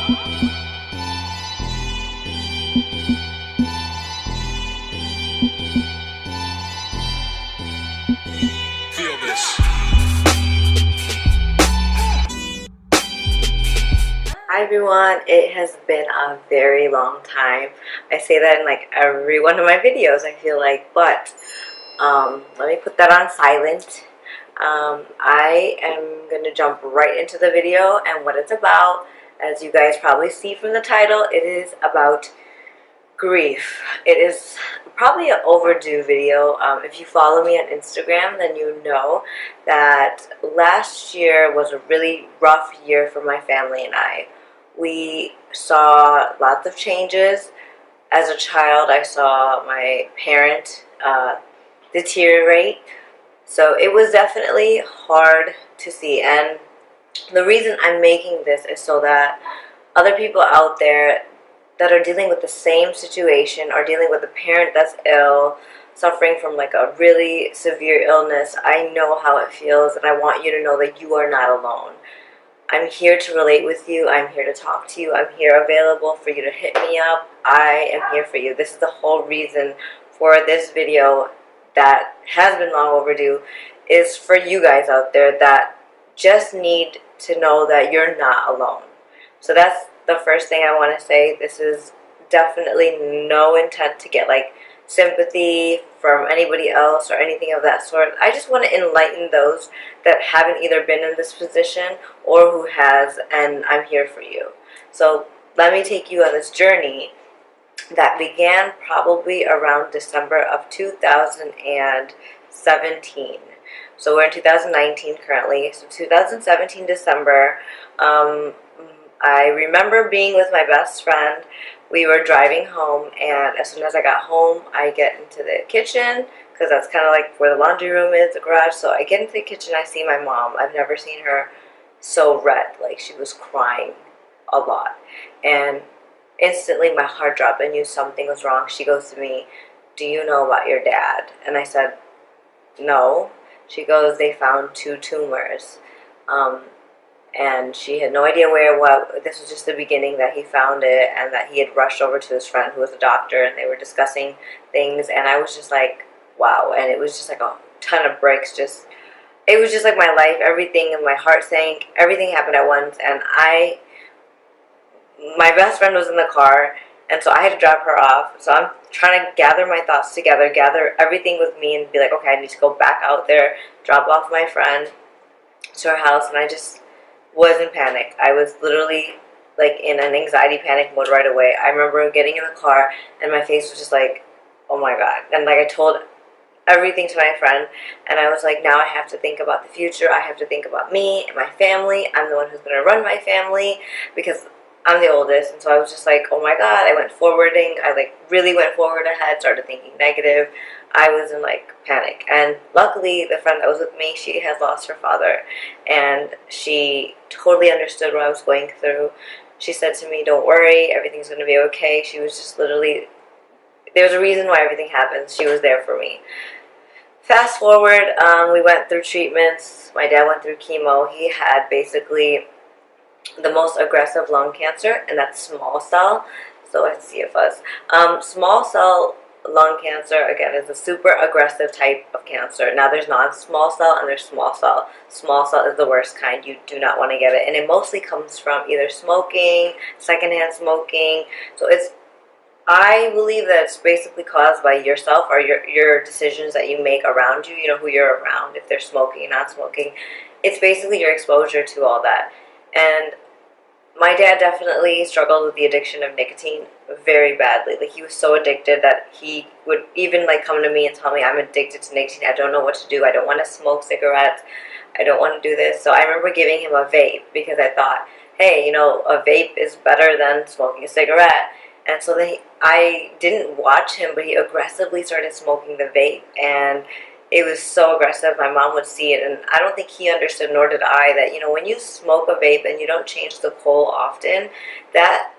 Feel this. Hi everyone, it has been a very long time. I say that in like every one of my videos, I feel like, but let me put that on silent. I am going to jump right into the video and what it's about. As you guys probably see from the title, it is about grief. It is probably an overdue video. If you follow me on Instagram, then you know that last year was a really rough year for my family and I. We saw lots of changes. As a child, I saw my parent deteriorate. So it was definitely hard to see. And the reason I'm making this is so that other people out there that are dealing with the same situation or dealing with a parent that's ill, suffering from like a really severe illness, I know how it feels, and I want you to know that you are not alone. I'm here to relate with you. I'm here to talk to you. I'm here available for you to hit me up. I am here for you. This is the whole reason for this video that has been long overdue, is for you guys out there that just need to know that you're not alone. So that's the first thing I want to say. This is definitely no intent to get like sympathy from anybody else or anything of that sort. I just want to enlighten those that haven't either been in this position or who has, and I'm here for you. So let me take you on this journey that began probably around December of 2017. So we're in 2019 currently. So 2017 December, I remember being with my best friend. We were driving home, and as soon as I got home, I get into the kitchen, because that's kind of like where the laundry room is, the garage. So I get into the kitchen, I see my mom. I've never seen her so red, like she was crying a lot. And instantly my heart dropped. I knew something was wrong. She goes to me, "Do you know about your dad?" And I said, "No." She goes, "They found 2 tumors." And she had no idea where, what. This was just the beginning that he found it, and that he had rushed over to his friend who was a doctor, and they were discussing things, and I was just like, wow. And it was just like a ton of bricks. It was just like my life, everything, and my heart sank. Everything happened at once, and my best friend was in the car, and so I had to drop her off. So I'm trying to gather my thoughts together, gather everything with me, and be like, okay, I need to go back out there, drop off my friend to her house, and I just was in panic. I was literally like in an anxiety panic mode right away. I remember getting in the car and my face was just like, oh my god. And like I told everything to my friend, and I was like, now I have to think about the future. I have to think about me and my family. I'm the one who's going to run my family because I'm the oldest. And so I was just like, oh my god. I went forwarding. I like really went forward ahead, started thinking negative. I was in like panic. And luckily the friend that was with me, she has lost her father, and she totally understood what I was going through. She said to me, "Don't worry, everything's going to be okay." She was just literally, there's a reason why everything happens. She was there for me. Fast forward, we went through treatments. My dad went through chemo. He had basically the most aggressive lung cancer, and that's small cell. So let's see if us. Small cell lung cancer, again, is a super aggressive type of cancer. Now there's non-small cell and there's small cell. Small cell is the worst kind. You do not want to get it. And it mostly comes from either smoking, secondhand smoking. So I believe that it's basically caused by yourself or your decisions that you make around you. You know, who you're around, if they're smoking, not smoking. It's basically your exposure to all that. And my dad definitely struggled with the addiction of nicotine very badly. Like, he was so addicted that he would even like come to me and tell me, "I'm addicted to nicotine. I don't know what to do. I don't want to smoke cigarettes. I don't want to do this." So I remember giving him a vape because I thought, hey, you know, a vape is better than smoking a cigarette. And so I didn't watch him, but he aggressively started smoking the vape, and it was so aggressive. My mom would see it, and I don't think he understood, nor did I, that, you know, when you smoke a vape and you don't change the coal often, that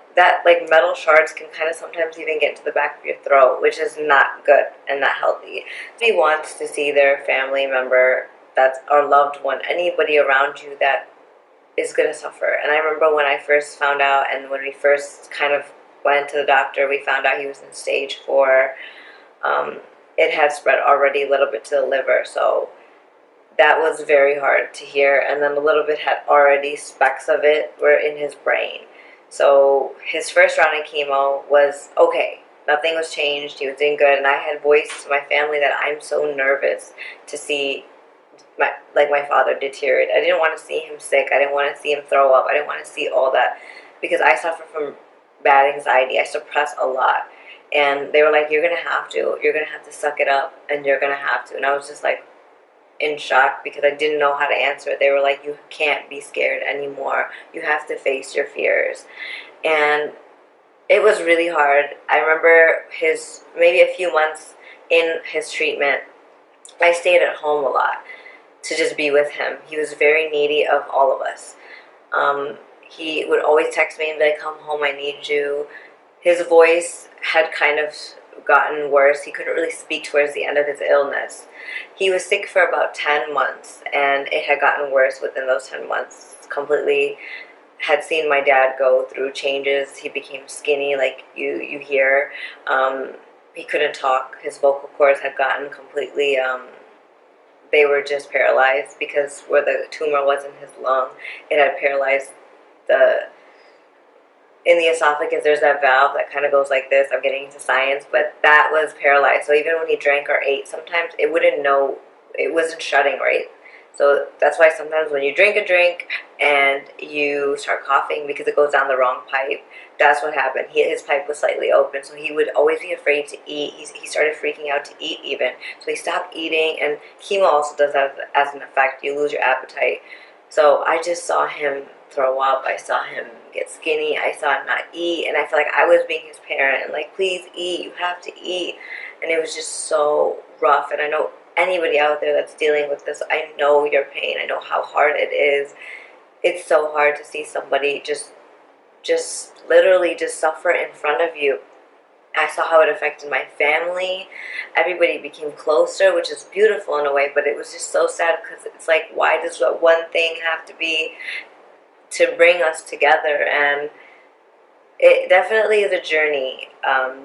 like metal shards can kind of sometimes even get into the back of your throat, which is not good and not healthy. He wants to see their family member, that's our loved one, anybody around you that is going to suffer. And I remember when I first found out, and when we first kind of went to the doctor, we found out he was in stage 4. It had spread already a little bit to the liver, so that was very hard to hear. And then a little bit had already, specks of it were in his brain. So his first round of chemo was okay. Nothing was changed. He was doing good. And I had voiced to my family that I'm so nervous to see my father deteriorate. I didn't want to see him sick. I didn't want to see him throw up. I didn't want to see all that, because I suffer from bad anxiety. I suppress a lot. And they were like, you're going to have to suck it up, and you're going to have to. And I was just like in shock, because I didn't know how to answer it. They were like, you can't be scared anymore. You have to face your fears. And it was really hard. I remember maybe a few months in his treatment, I stayed at home a lot to just be with him. He was very needy of all of us. He would always text me and be like, come home, I need you. His voice had kind of gotten worse. He couldn't really speak towards the end of his illness. He was sick for about 10 months, and it had gotten worse within those 10 months. Completely had seen my dad go through changes. He became skinny, like you hear. He couldn't talk. His vocal cords had gotten completely, they were just paralyzed, because where the tumor was in his lung, it had paralyzed in the esophagus. There's that valve that kind of goes like this. I'm getting into science, but that was paralyzed. So even when he drank or ate, sometimes it wouldn't know, it wasn't shutting right. So that's why sometimes when you drink a drink and you start coughing because it goes down the wrong pipe, that's what happened. His pipe was slightly open, so he would always be afraid to eat. He started freaking out to eat even. So he stopped eating, and chemo also does that as an effect. You lose your appetite. So I just saw him throw up. I saw him get skinny. I saw him not eat, and I felt like I was being his parent and like, please eat. You have to eat. And it was just so rough. And I know anybody out there that's dealing with this, I know your pain. I know how hard it is. It's so hard to see somebody just literally just suffer in front of you. I saw how it affected my family. Everybody became closer, which is beautiful in a way, but it was just so sad, because it's like, why does what one thing have to be to bring us together? And it definitely is a journey,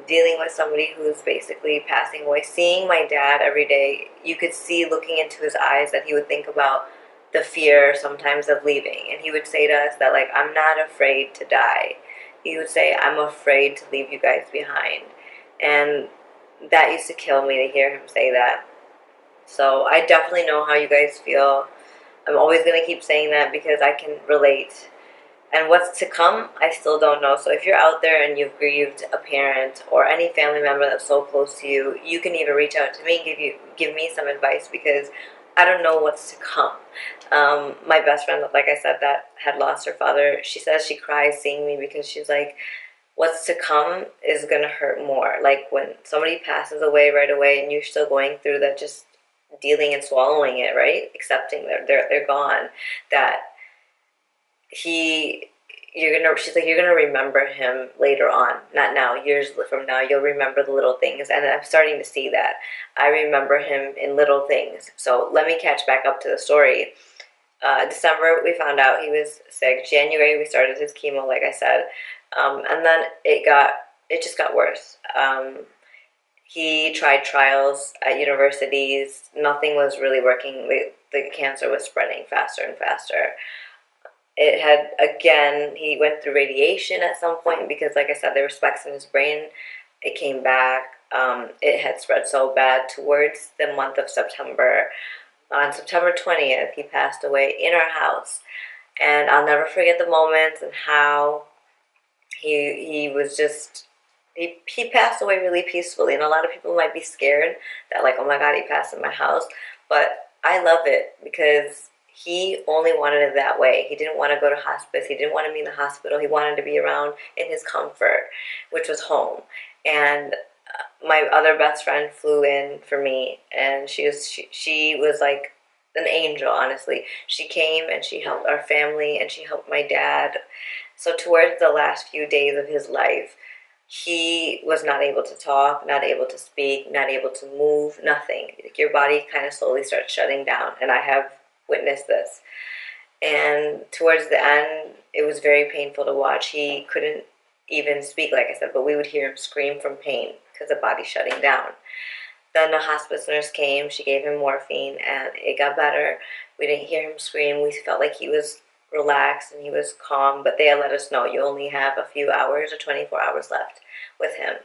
dealing with somebody who's basically passing away. Seeing my dad every day, you could see looking into his eyes that he would think about the fear sometimes of leaving. And he would say to us that, like, I'm not afraid to die. He would say, I'm afraid to leave you guys behind. And that used to kill me to hear him say that. So I definitely know how you guys feel. I'm always going to keep saying that, because I can relate. And what's to come, I still don't know. So if you're out there and you've grieved a parent or any family member that's so close to you, you can even reach out to me and give me some advice, because I don't know what's to come. My best friend, like I said, that had lost her father, she says she cries seeing me, because she's like, what's to come is going to hurt more. Like when somebody passes away right away and you're still going through that, just dealing and swallowing it, right? Accepting they're gone. That she's like, you're gonna remember him later on, not now, years from now. You'll remember the little things. And I'm starting to see that. I remember him in little things. So let me catch back up to the story. December, we found out he was sick. January, we started his chemo, like I said. And then it just got worse. He tried trials at universities. Nothing was really working. The cancer was spreading faster and faster. It had, again, he went through radiation at some point, because, like I said, there were specks in his brain. It came back. It had spread so bad towards the month of September. On September 20th, he passed away in our house. And I'll never forget the moments and how he was just, he passed away really peacefully. And a lot of people might be scared that, like, oh my God, he passed in my house. But I love it, because he only wanted it that way. He didn't want to go to hospice. He didn't want to be in the hospital. He wanted to be around in his comfort, which was home. And my other best friend flew in for me, and she was like an angel, honestly. She came and she helped our family, and she helped my dad. So towards the last few days of his life, he was not able to talk, not able to speak, not able to move, nothing. Like, your body kind of slowly starts shutting down, and I have witnessed this. And towards the end, it was very painful to watch. He couldn't even speak, like I said, but we would hear him scream from pain because the body's shutting down. Then the hospice nurse came, she gave him morphine, and it got better. We didn't hear him scream. We felt like he was relaxed and he was calm, but they had let us know you only have a few hours or 24 hours left with him,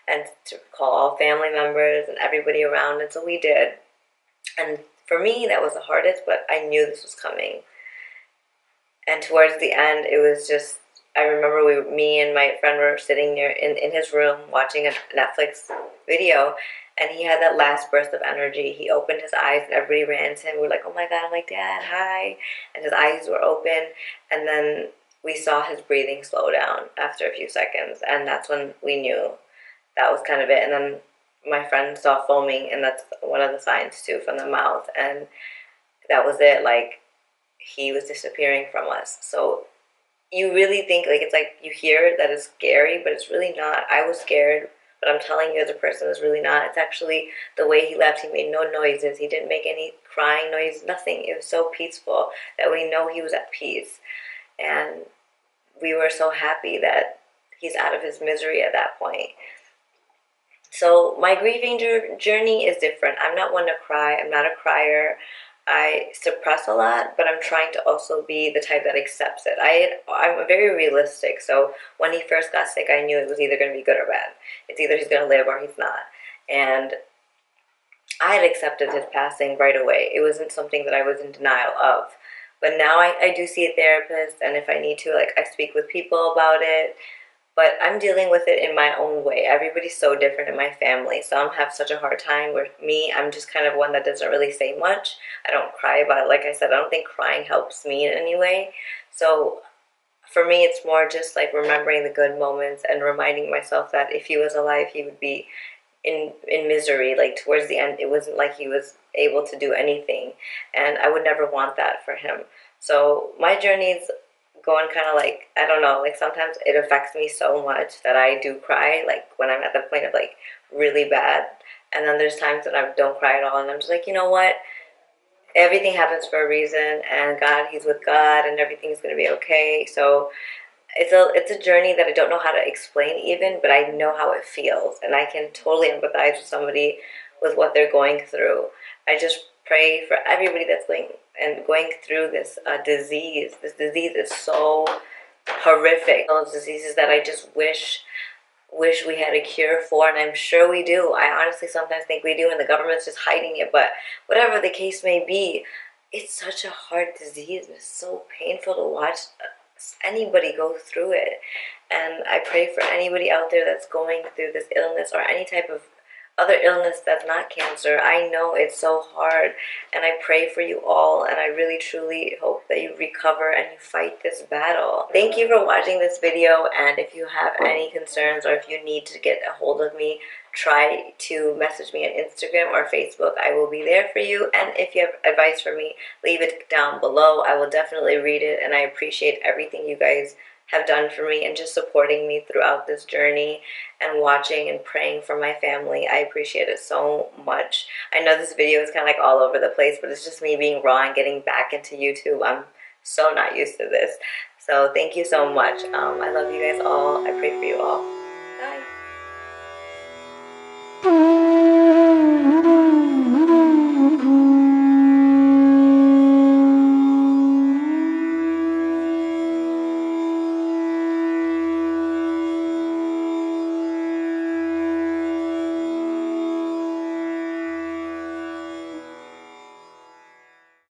and to call all family members and everybody around, and so we did. And for me, that was the hardest, but I knew this was coming. And towards the end, it was just, I remember me and my friend were sitting near in his room watching a Netflix video, and he had that last burst of energy. He opened his eyes and everybody ran to him. We were like, oh my God. I'm like, Dad, hi. And his eyes were open. And then we saw his breathing slow down after a few seconds. And that's when we knew that was kind of it. And then my friend saw foaming, and that's one of the signs too, from the mouth. And that was it. Like, he was disappearing from us. So you really think, like, it's like you hear that it's scary, but it's really not. I was scared, but I'm telling you as a person, it's really not. It's actually the way he left. He made no noises. He didn't make any crying noise, nothing. It was so peaceful that we know he was at peace. And we were so happy that he's out of his misery at that point. So my grieving journey is different. I'm not one to cry. I'm not a crier. I suppress a lot, but I'm trying to also be the type that accepts it. I'm very realistic, so when he first got sick, I knew it was either going to be good or bad. It's either he's going to live or he's not. And I had accepted his passing right away. It wasn't something that I was in denial of. But now I do see a therapist, and if I need to, like, I speak with people about it. But I'm dealing with it in my own way. Everybody's so different in my family, so I'm have such a hard time with me. I'm just kind of one that doesn't really say much. I don't cry about it. Like I said, I don't think crying helps me in any way. So for me, it's more just like remembering the good moments and reminding myself that if he was alive, he would be in misery. Like, towards the end, it wasn't like he was able to do anything, and I would never want that for him. So my journey's going kind of like, I don't know, like sometimes it affects me so much that I do cry, like when I'm at the point of like really bad. And then there's times that I don't cry at all, and I'm just like, you know what? Everything happens for a reason, and God, he's with God, and everything's going to be okay. So it's a journey that I don't know how to explain even, but I know how it feels, and I can totally empathize with somebody with what they're going through. I just pray for everybody that's going through this disease. This disease is so horrific. Those diseases that I just wish we had a cure for, and I'm sure we do. I honestly sometimes think we do, and the government's just hiding it. But whatever the case may be, it's such a hard disease. It's so painful to watch anybody go through it. And I pray for anybody out there that's going through this illness or any type of other illness that's not cancer. I know it's so hard, and I pray for you all, and I really truly hope that you recover and you fight this battle. Thank you for watching this video, and if you have any concerns or if you need to get a hold of me, try to message me on Instagram or Facebook. I will be there for you, and if you have advice for me, leave it down below. I will definitely read it, and I appreciate everything you guys have done for me and just supporting me throughout this journey and watching and praying for my family. I appreciate it so much. I know this video is kind of like all over the place, but it's just me being raw and getting back into YouTube. I'm so not used to this. So thank you so much. I love you guys all. I pray for you all.